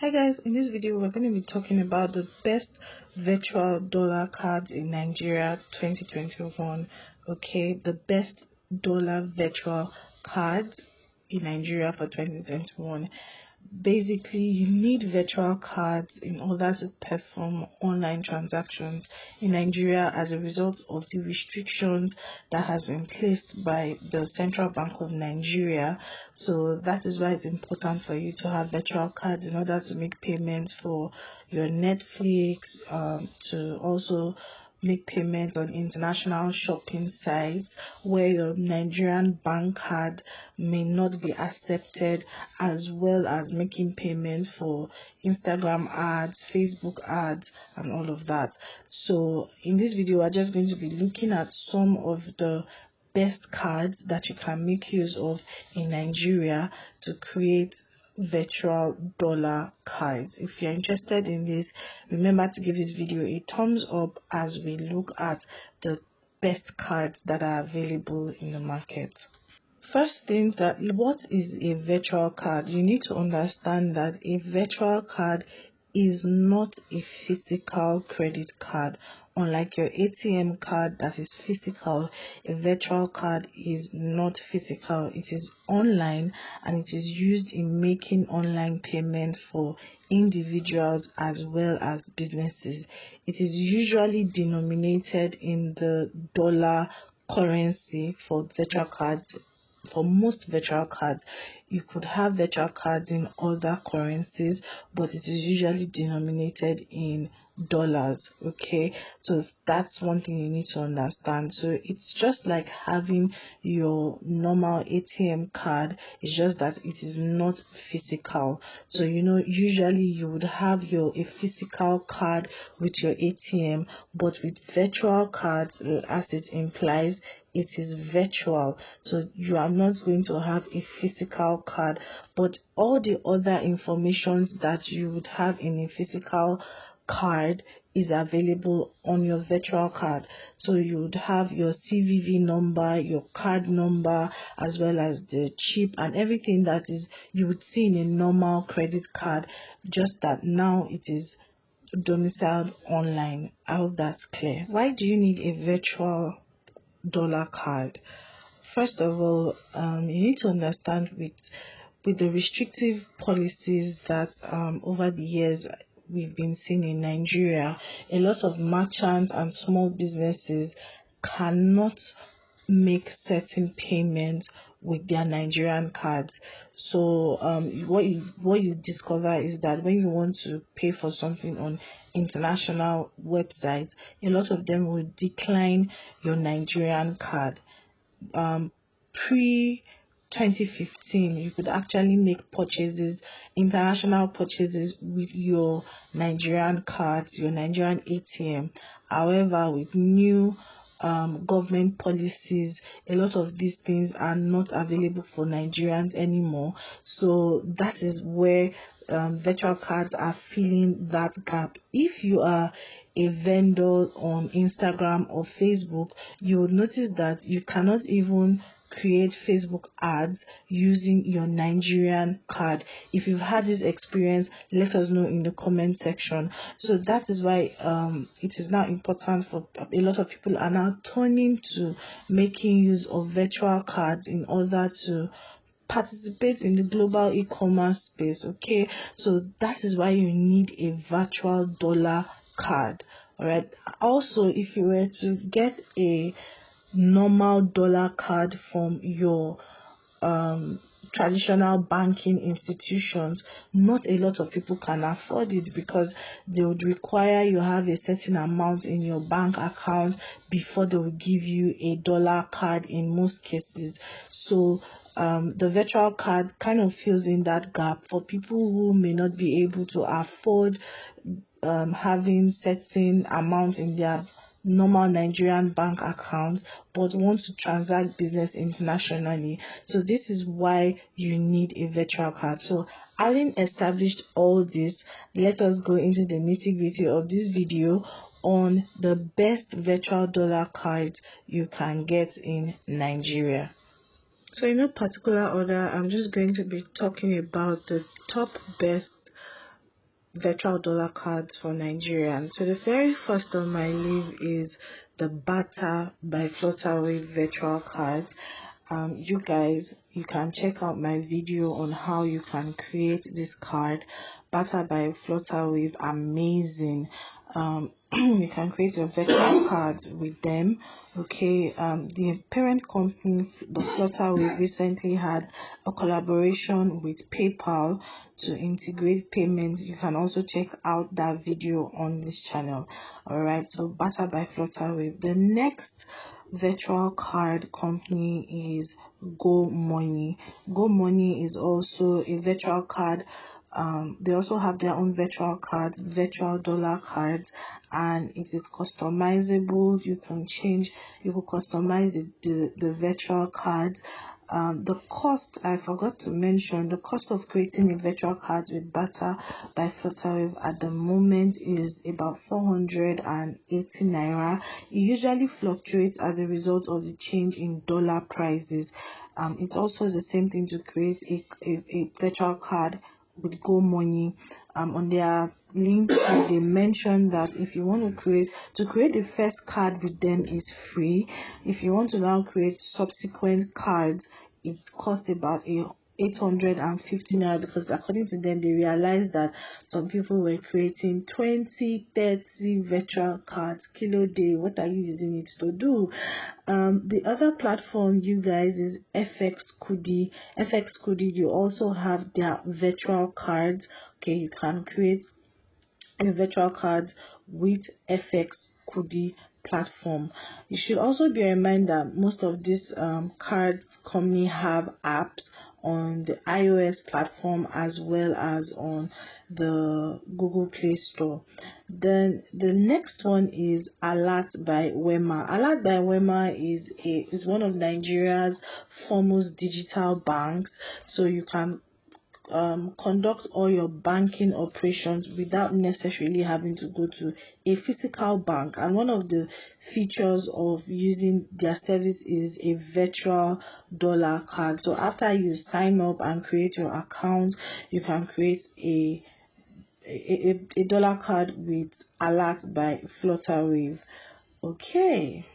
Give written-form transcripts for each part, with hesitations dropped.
Hi guys, in this video we're going to be talking about the best virtual dollar cards in Nigeria 2021. Okay, the best dollar virtual cards in Nigeria for 2021. Basically, you need virtual cards in order to perform online transactions in Nigeria as a result of the restrictions that has been placed by the Central Bank of Nigeria. So that is why it's important for you to have virtual cards in order to make payments for your Netflix, to also make payments on international shopping sites where your Nigerian bank card may not be accepted, as well as making payments for Instagram ads, Facebook ads, and all of that. So in this video, we're just going to be looking at some of the best cards that you can make use of in Nigeria to create virtual dollar cards. If you're interested in this, remember to give this video a thumbs up as we look at the best cards that are available in the market. First thing, that what is a virtual card? You need to understand that a virtual card is not a physical credit card. Unlike your ATM card that is physical, a virtual card is not physical. It is online and it is used in making online payments for individuals as well as businesses. It is usually denominated in the dollar currency for virtual cards. For most virtual cards, you could have virtual cards in other currencies, but it is usually denominated in dollars. Okay, so that's one thing you need to understand. So it's just like having your normal ATM card, it's just that it is not physical. So usually you would have a physical card with your ATM, but with virtual cards, as it implies, it is virtual. So you are not going to have a physical card, but all the other information that you would have in a physical card is available on your virtual card. So you would have your CVV number, your card number, as well as the chip and everything that is you would see in a normal credit card, just that now it is domiciled online. I hope that's clear. Why do you need a virtual dollar card? First of all, you need to understand with the restrictive policies that over the years we've been seeing in Nigeria, a lot of merchants and small businesses cannot make certain payments with their Nigerian cards. So what you discover is that when you want to pay for something on international websites, a lot of them will decline your Nigerian card. Pre 2015, you could actually make purchases, international purchases, with your Nigerian cards, your Nigerian ATM. However, with new government policies, a lot of these things are not available for Nigerians anymore. So that is where virtual cards are filling that gap. If you are a vendor on Instagram or Facebook, you would notice that you cannot even create Facebook ads using your Nigerian card. If you've had this experience, let us know in the comment section. So that is why it is now important for a lot of people are now turning to making use of virtual cards in order to participate in the global e-commerce space. Okay, so that is why you need a virtual dollar card. All right, also, if you were to get a normal dollar card from your traditional banking institutions, not a lot of people can afford it because they would require you have a certain amount in your bank account before they will give you a dollar card in most cases. So the virtual card kind of fills in that gap for people who may not be able to afford having certain amounts in their normal Nigerian bank accounts but want to transact business internationally. So this is why you need a virtual card. So having established all this, let us go into the nitty-gritty of this video on the best virtual dollar cards you can get in Nigeria. So in no particular order, I'm just going to be talking about the top best virtual dollar cards for Nigerians. So the very first on my list is the Bata by Flutter virtual cards. You guys, you can check out my video on how you can create this card. Bata by Flutter amazing. You can create your virtual cards with them. Okay, the parent company, the Flutter recently had a collaboration with PayPal to integrate payments. You can also check out that video on this channel. Alright, so Bata by Flutter. The next virtual card company is GoMoney. GoMoney is also a virtual card. They also have their own virtual cards, virtual dollar cards, and it is customizable. You can customize the virtual cards. The cost, I forgot to mention, the cost of creating a virtual card with Bata by Flutter at the moment is about 480 naira. It usually fluctuates as a result of the change in dollar prices. It's also the same thing to create a virtual card with GoMoney. On their link, they mentioned that if you want to create the first card with them is free. If you want to now create subsequent cards, it costs about 850 naira, because according to them, they realized that some people were creating 20-30 virtual cards. Kilo day, what are you using it to do? The other platform, you guys, is FX Kudi. FX Kudi, you also have their virtual cards. Okay, you can create a virtual cards with FX Kudi platform. You should also bear in mind that most of these cards company have apps on the iOS platform as well as on the Google Play Store. Then the next one is Alert by Wema. Alert by Wema is one of Nigeria's foremost digital banks, so you can conduct all your banking operations without necessarily having to go to a physical bank. And one of the features of using their service is a virtual dollar card. So after you sign up and create your account, you can create a dollar card with Alert by Flutter. Okay.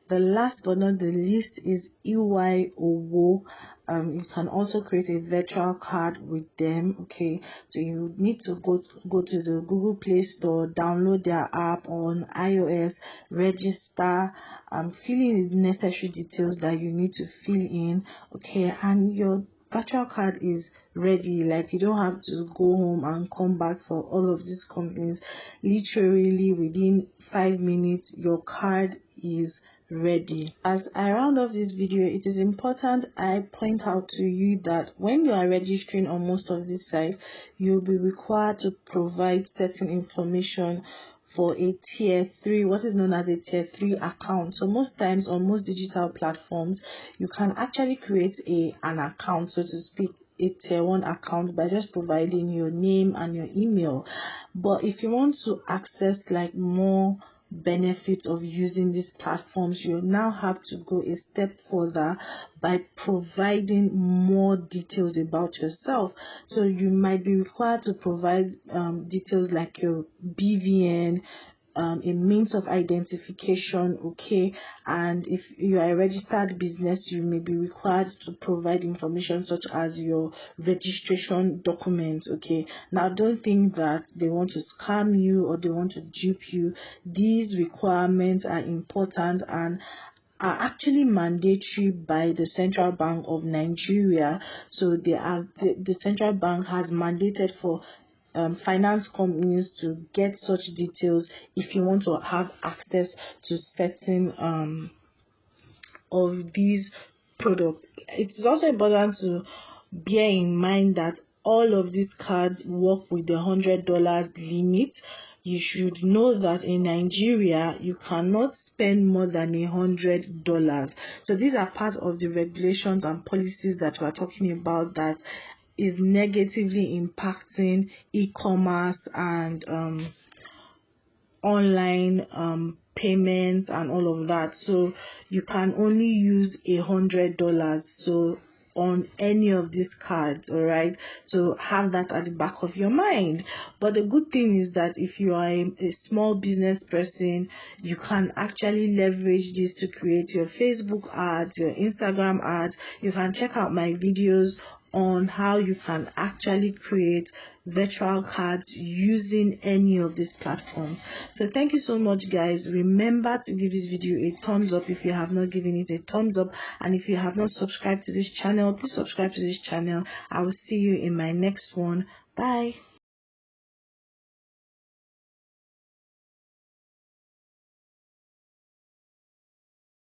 The last but not the least is EYOWO. You can also create a virtual card with them. Okay, so you need to go to the Google Play Store, download their app on iOS, register, fill in the necessary details that you need to fill in. Okay, and your virtual card is ready. Like, you don't have to go home and come back for all of these companies. Literally within 5 minutes your card is ready. As I round off this video, it is important I point out to you that when you are registering on most of these sites, you'll be required to provide certain information for a tier 3, what is known as a tier 3 account. So most times on most digital platforms, you can actually create an account, so to speak, a tier 1 account, by just providing your name and your email. But if you want to access like more benefits of using these platforms, you now have to go a step further by providing more details about yourself. So you might be required to provide details like your BVN, a means of identification. Okay, and if you are a registered business, you may be required to provide information such as your registration documents. Okay, now don't think that they want to scam you or they want to dupe you. These requirements are important and are actually mandatory by the Central Bank of Nigeria. So the Central Bank has mandated for finance companies to get such details if you want to have access to certain of these products. It is also important to bear in mind that all of these cards work with the $100 limit. You should know that in Nigeria you cannot spend more than $100. So these are part of the regulations and policies that we are talking about that is negatively impacting e-commerce and online payments and all of that. So you can only use $100. So on any of these cards. All right, so have that at the back of your mind. But the good thing is that if you are a small business person, you can actually leverage this to create your Facebook ads, your Instagram ads. You can check out my videos on how you can actually create virtual cards using any of these platforms. So thank you so much, guys. Remember to give this video a thumbs up if you have not given it a thumbs up, and if you have not subscribed to this channel, please subscribe to this channel. I will see you in my next one. Bye.